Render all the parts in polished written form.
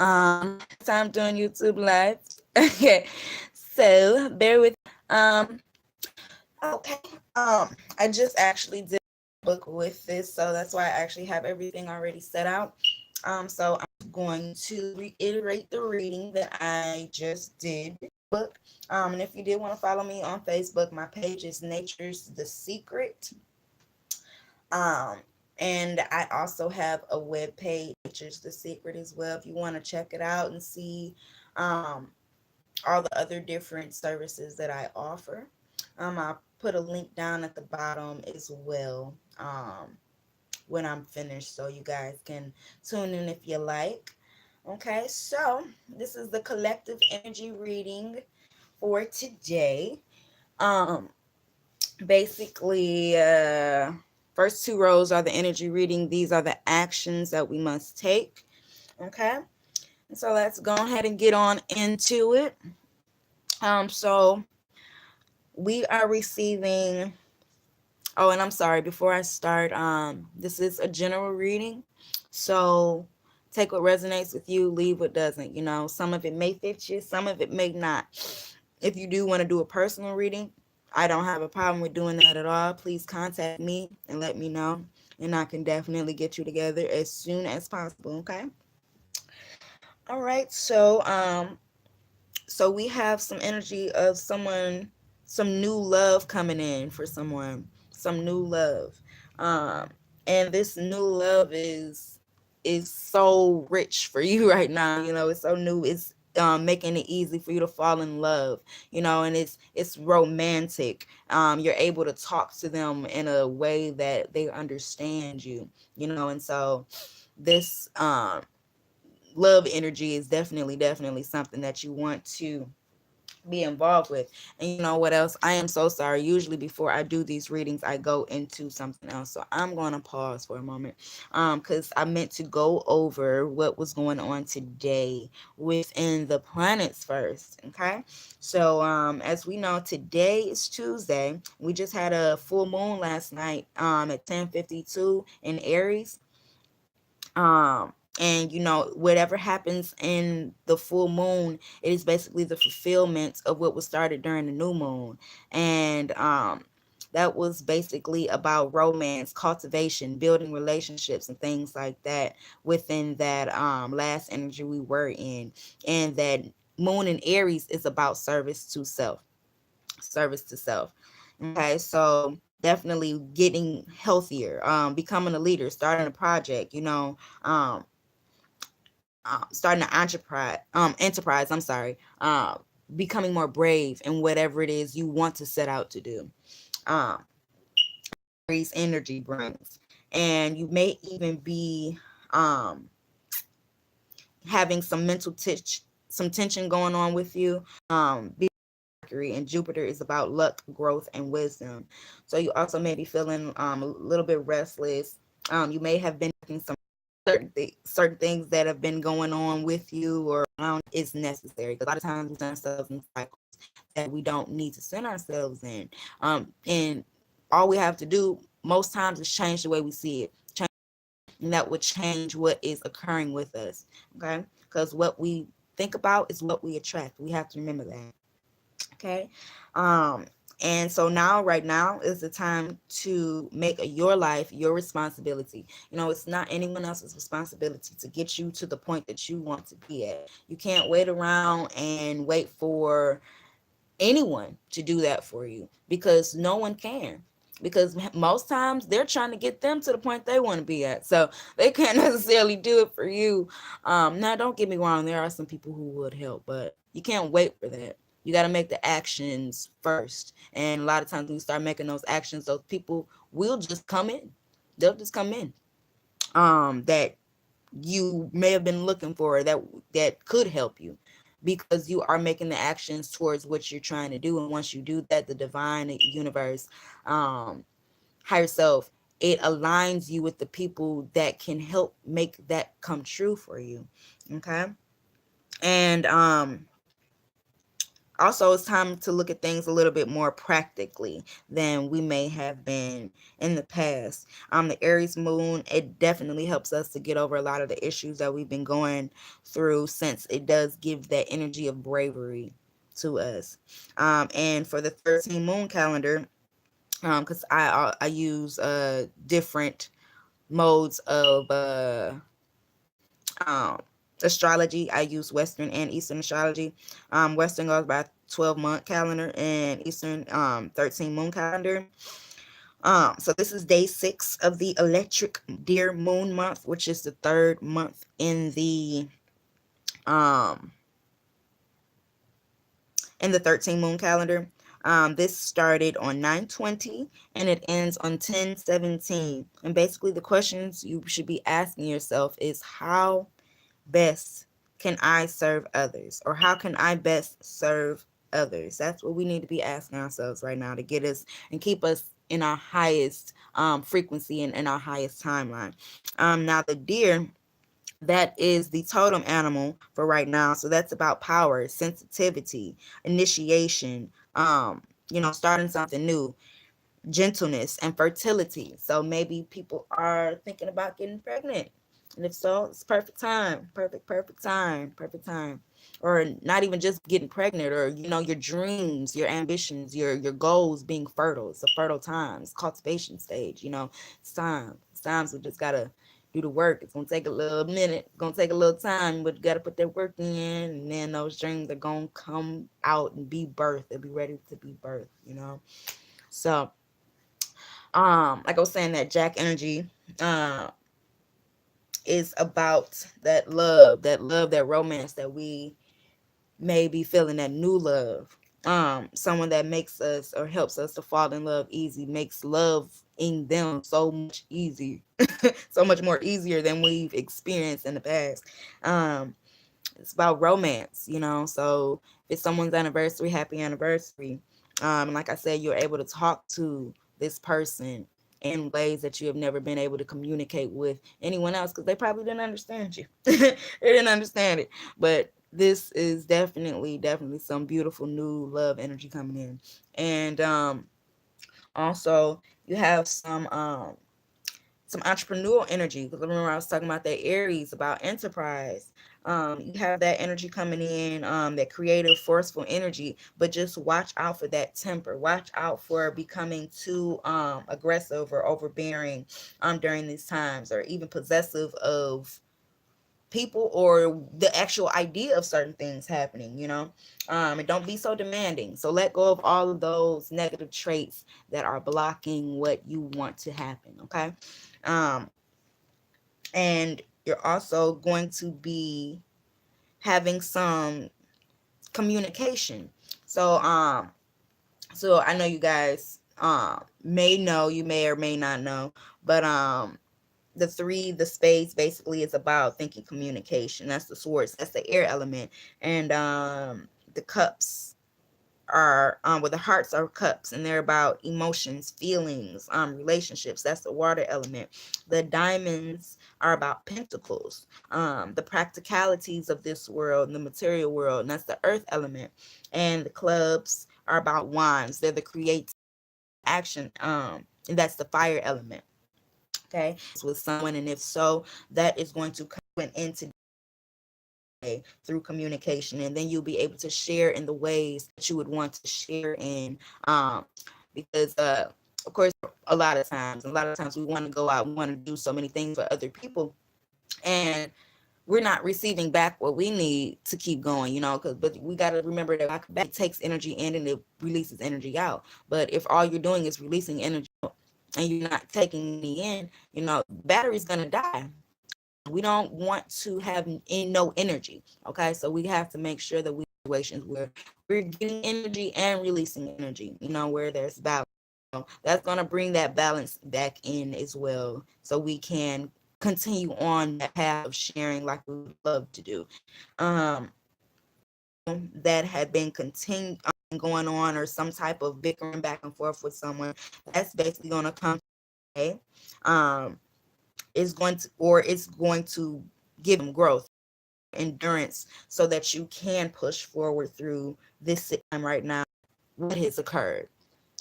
Time doing YouTube live. Okay, so bear with. Um, okay. I just actually did a book with this, so that's why I actually have everything already set out. So I'm going to reiterate the reading that I just did. Book. And if you did want to follow me on Facebook, my page is Nature's the Secret. Um, and I also have a web page, Nature's the Secret, as well. If you want to check it out and see um, all the other different services that I offer, I'll put a link down at the bottom as well when I'm finished, so you guys can tune in if you like. Okay, so this is the collective energy reading for today. Um, basically, first two rows are the energy reading. These are the actions that we must take. Okay, so let's go ahead and get on into it. So we are receiving. Oh, and I'm sorry. Before I start, this is a general reading, so take what resonates with you, leave what doesn't. You know, some of it may fit you, some of it may not. If you do want to do a personal reading, I don't have a problem with doing that at all. Please contact me and let me know, and I can definitely get you together as soon as possible. Okay. All right. So we have some energy of someone, some new love coming in for someone, some new love. Um, and this new love is so rich for you right now. You know, it's so new. It's making it easy for you to fall in love. You know, and it's romantic. You're able to talk to them in a way that they understand you. You know, and so this love energy is definitely something that you want to be involved with. And you know what else? I am so sorry. Usually before I do these readings, I go into something else. So I'm going to pause for a moment because I meant to go over what was going on today within the planets first. Okay. So as we know, today is Tuesday. We just had a full moon last night at 10:52 in Aries. And you know, whatever happens in the full moon, it is basically the fulfillment of what was started during the new moon. And that was basically about romance, cultivation, building relationships and things like that within that last energy we were in. And that moon in Aries is about service to self. Service to self. Okay, so definitely getting healthier, becoming a leader, starting a project, you know, um, starting an enterprise. I'm sorry, becoming more brave in whatever it is you want to set out to do. Um, energy brings, and you may even be um having some some tension going on with you. Mercury and Jupiter is about luck, growth, and wisdom. So you also may be feeling a little bit restless. You may have been doing some certain things that have been going on with you or around is necessary. A lot of times we send ourselves in cycles that we don't need to send ourselves in. And all we have to do most times is change the way we see it. And that would change what is occurring with us. Okay? Because what we think about is what we attract. We have to remember that. Okay. Um, and so now, right now, is the time to make your life your responsibility. You know, it's not anyone else's responsibility to get you to the point that you want to be at. You can't wait around and wait for anyone to do that for you because no one can. Because most times they're trying to get them to the point they want to be at. So they can't necessarily do it for you. Now, don't get me wrong, there are some people who would help, but you can't wait for that. You got to make the actions first. And a lot of times when you start making those actions, those people will just come in. They'll just come in. That you may have been looking for, that could help you, because you are making the actions towards what you're trying to do. And once you do that, the divine, the universe, higher self, it aligns you with the people that can help make that come true for you. Okay. And Also, it's time to look at things a little bit more practically than we may have been in the past. The Aries moon, it definitely helps us to get over a lot of the issues that we've been going through, since it does give that energy of bravery to us. And for the 13 moon calendar, because I use different modes of um, astrology. I use Western and Eastern astrology. Western goes by 12-month calendar, and Eastern 13 moon calendar. So this is day 6 of the electric deer moon month, which is the 3rd month um in the 13 moon calendar. This started on 9/20 and it ends on 10/17. And basically the questions you should be asking yourself is, how best can I serve others? Or how can I best serve others? That's what we need to be asking ourselves right now to get us and keep us in our highest frequency and in our highest timeline. Now the deer, that is the totem animal for right now. So that's about power, sensitivity, initiation, starting something new, gentleness, and fertility. So maybe people are thinking about getting pregnant. And if so, it's perfect time. Perfect time. Perfect time. Or not even just getting pregnant, or your dreams, your ambitions, your goals being fertile. It's a fertile time. It's cultivation stage, it's time. It's times we just gotta do the work. It's gonna take a little minute, it's gonna take a little time, but you gotta put that work in, and then those dreams are gonna come out and be birthed. They'll be ready to be birthed. So like I was saying, that Jack energy uh is about that love, that romance that we may be feeling, that new love. Someone that makes us or helps us to fall in love easy, makes love in them so much easy, so much more easier than we've experienced in the past. um it's about romance, so if it's someone's anniversary, happy anniversary. And like I said, you're able to talk to this person in ways that you have never been able to communicate with anyone else, because they probably didn't understand you. They didn't understand it. But this is definitely some beautiful new love energy coming in. And also you have some entrepreneurial energy, because remember I was talking about that Aries, about enterprise. You have that energy coming in, that creative, forceful energy, but just watch out for that temper. Watch out for becoming too aggressive or overbearing during these times, or even possessive of people or the actual idea of certain things happening, and don't be so demanding. So let go of all of those negative traits that are blocking what you want to happen. Okay. um and you're also going to be having some communication. So I know you guys may know, you may or may not know, but the spades basically is about thinking, communication. That's the swords, that's the air element. And the cups are the hearts are cups, and they're about emotions, feelings, relationships. That's the water element. The diamonds are about pentacles, the practicalities of this world and the material world, and that's the earth element. And the clubs are about wands. They're the creative action, and that's the fire element. Okay, with someone, and if so, that is going to come into through communication, and then you'll be able to share in the ways that you would want to share in. Because of course, a lot of times we want to go out, we want to do so many things for other people, and we're not receiving back what we need to keep going, but we got to remember that it takes energy in and it releases energy out. But if all you're doing is releasing energy out and you're not taking any in, battery's gonna die. We don't want to have no energy. Okay, so we have to make sure that we situations where we're getting energy and releasing energy, where there's balance. That's going to bring that balance back in as well, so we can continue on that path of sharing like we would love to do. um that had been going on, or some type of bickering back and forth with someone, that's basically going to come. Okay. um is going to give them growth. endurance so that you can push forward through this time right now, what has occurred.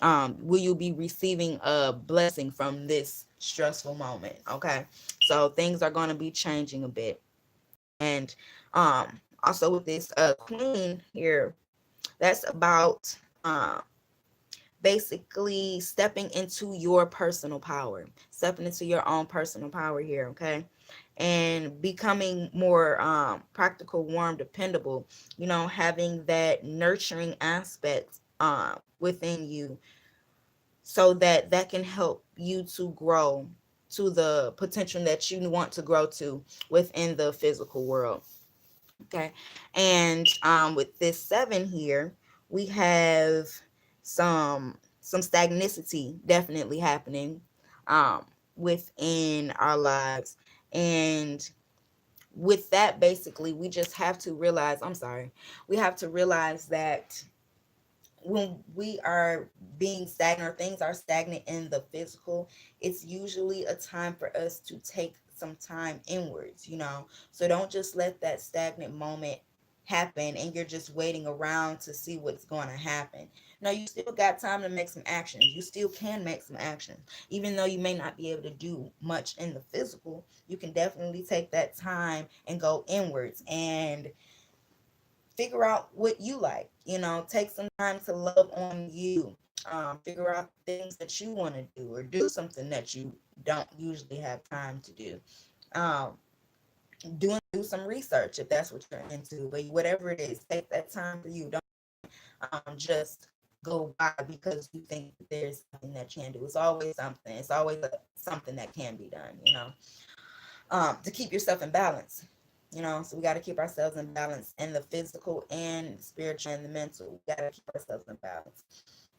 Will you be receiving a blessing from this stressful moment? Okay, so things are going to be changing a bit. And also with this queen here, that's about basically stepping into your personal power, stepping into your own personal power here, okay? And becoming more practical, warm, dependable, having that nurturing aspect within you, so that that can help you to grow to the potential that you want to grow to within the physical world. Okay. And with this 7 here, we have some stagnicity definitely happening um within our lives. And with that, basically, we just have to realize, I'm sorry, we have to realize that when we are being stagnant, or things are stagnant in the physical, it's usually a time for us to take some time inwards, So don't just let that stagnant moment happen and you're just waiting around to see what's going to happen. No, you still got time to make some actions. You still can make some actions. Even though you may not be able to do much in the physical, you can definitely take that time and go inwards and figure out what you like. Take some time to love on you. Figure out things that you want to do, or do something that you don't usually have time to do. um, do some research if that's what you're into, but whatever it is, take that time for you. Don't just go by because you think that there's something that you can do. It's always something. It's always something that can be done, to keep yourself in balance. So we got to keep ourselves in balance in the physical and spiritual and the mental. We got to keep ourselves in balance.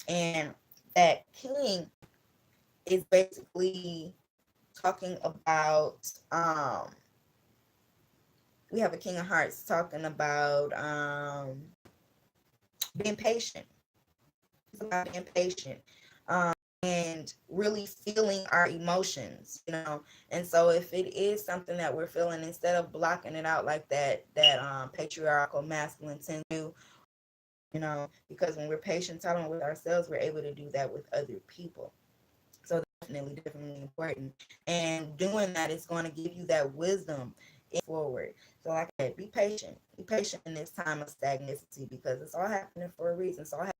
And that king is basically talking about, we have a king of hearts talking about being patient. It's about being patient. And really feeling our emotions, And so if it is something that we're feeling, instead of blocking it out like that patriarchal masculine tends to, because when we're patient tolerant with ourselves, we're able to do that with other people. So definitely important. And doing that is going to give you that wisdom forward. So like I said, be patient. Be patient in this time of stagnancy, because it's all happening for a reason. It's all happening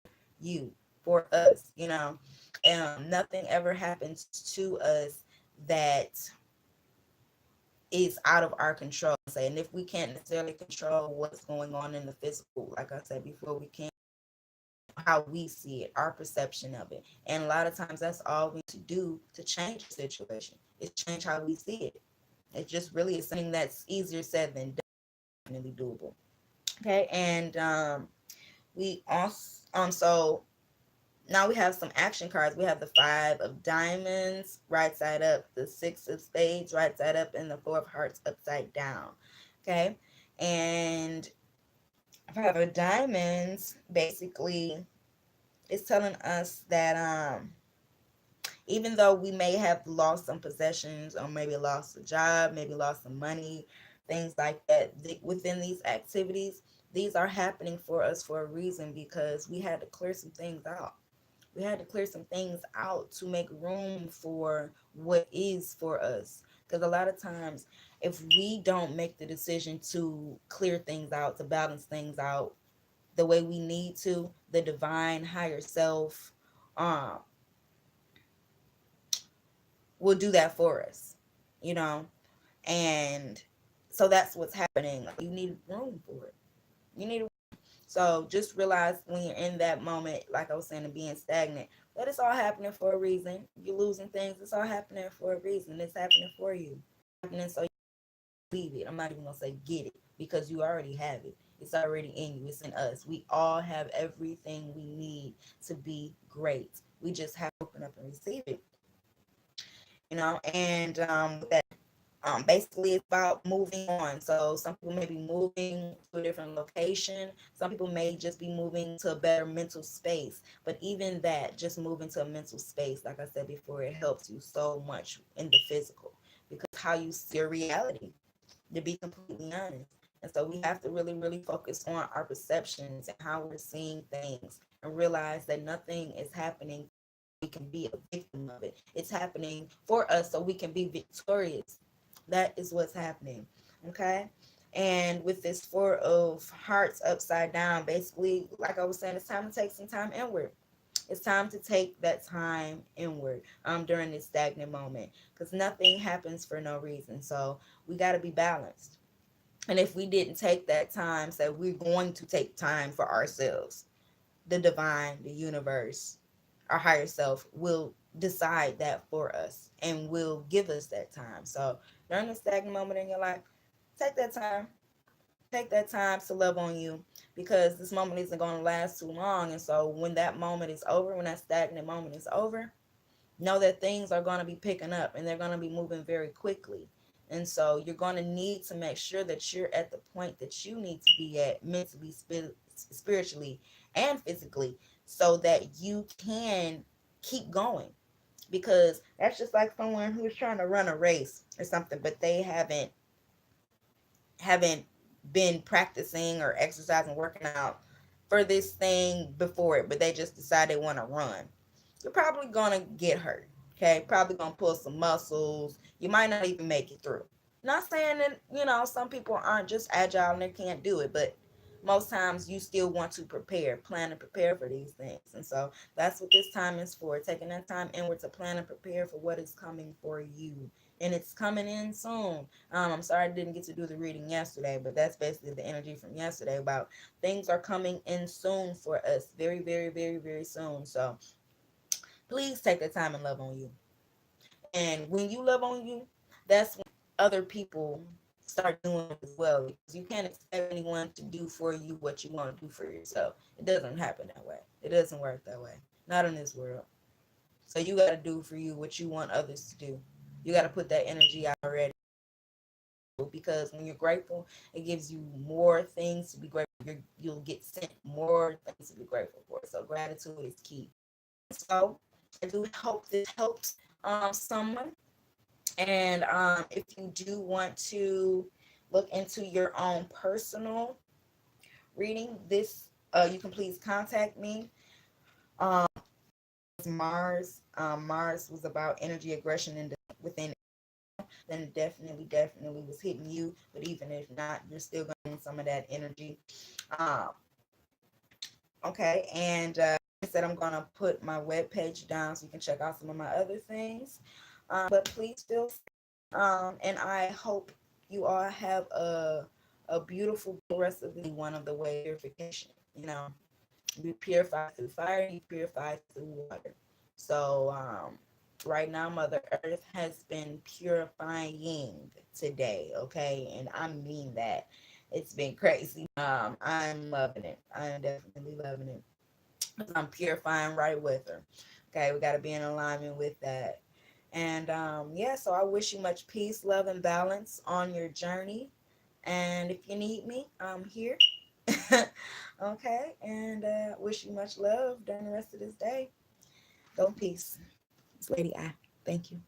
for you, for us, nothing ever happens to us that is out of our control. And if we can't necessarily control what's going on in the physical, like I said before, we can how we see it, our perception of it. And a lot of times that's all we need to do to change the situation, is change how we see it. It just really is something that's easier said than definitely doable. Okay. And we also so now we have some action cards. We have the 5 of diamonds right side up, the 6 of spades right side up, and the 4 of hearts upside down. Okay. And 5 of diamonds basically is telling us that even though we may have lost some possessions, or maybe lost a job, maybe lost some money, things like that, within these activities, these are happening for us for a reason, because we had to clear some things out. We had to clear some things out to make room for what is for us. Because a lot of times, if we don't make the decision to clear things out, to balance things out the way we need to, the divine higher self um, will do that for us, you know? And so that's what's happening. You need room for it. You need So just realize when you're in that moment, like I was saying, of being stagnant, that it's all happening for a reason. You're losing things. It's all happening for a reason. It's happening for you. It's happening so you believe it. I'm not even going to say get it, because you already have it. It's already in you. It's in us. We all have everything we need to be great. We just have to open up and receive it. And that basically it's about moving on. So some people may be moving to a different location. Some people may just be moving to a better mental space. But even that, just moving to a mental space, like I said before, it helps you so much in the physical, because how you see your reality. to be completely honest. And so we have to really, really focus on our perceptions and how we're seeing things and realize that nothing is happening. We can be a victim of it. It's happening for us so we can be victorious. That is what's happening. Okay. And with this Four of Hearts upside down, basically, like I was saying, it's time to take some time inward. It's time to take that time inward during this stagnant moment, because nothing happens for no reason. So we got to be balanced. And if we didn't take that time, so we're going to take time for ourselves, the divine, the universe, our higher self will decide that for us and will give us that time. So during the stagnant moment in your life, take that time. Take that time to love on you, because this moment isn't going to last too long. And so when that moment is over, when that stagnant moment is over, know that things are going to be picking up and they're going to be moving very quickly. And so you're going to need to make sure that you're at the point that you need to be at mentally, spiritually, and physically, so that you can keep going. Because that's just like someone who's trying to run a race or something, but they haven't been practicing or exercising, working out for this thing before it, but they just decide they want to run. You're probably gonna get hurt. Okay, probably gonna pull some muscles. You might not even make it through. Not saying that, some people aren't just agile and they can't do it, but most times you still want to prepare, plan and prepare for these things. And so that's what this time is for, taking that time inward to plan and prepare for what is coming for you. And it's coming in soon. I'm sorry I didn't get to do the reading yesterday, but that's basically the energy from yesterday about things are coming in soon for us. Very, very, very, very soon. So please take the time and love on you. And when you love on you, that's when other people start doing it as well. Because you can't expect anyone to do for you what you want to do for yourself. It doesn't happen that way. It doesn't work that way. Not in this world. So you got to do for you what you want others to do. You got to put that energy out already. Because when you're grateful, it gives you more things to be grateful for. You'll get sent more things to be grateful for. So gratitude is key. So I do hope this helps someone. And if you do want to look into your own personal reading, this you can please contact me. Um, Mars. Mars was about energy aggression and within. Then it definitely, definitely was hitting you. But even if not, you're still getting some of that energy. Um, okay, and I said I'm gonna put my webpage down so you can check out some of my other things. But please feel free. And I hope you all have a beautiful rest of the one of the way purification. You purify through fire, you purify through water. So right now, Mother Earth has been purifying today, okay? And I mean that. It's been crazy. I'm loving it. I'm definitely loving it. I'm purifying right with her. Okay, we got to be in alignment with that. And yeah, so I wish you much peace, love, and balance on your journey. And if you need me, I'm here. Okay, and wish you much love during the rest of this day. Go in peace. It's Lady I. Thank you.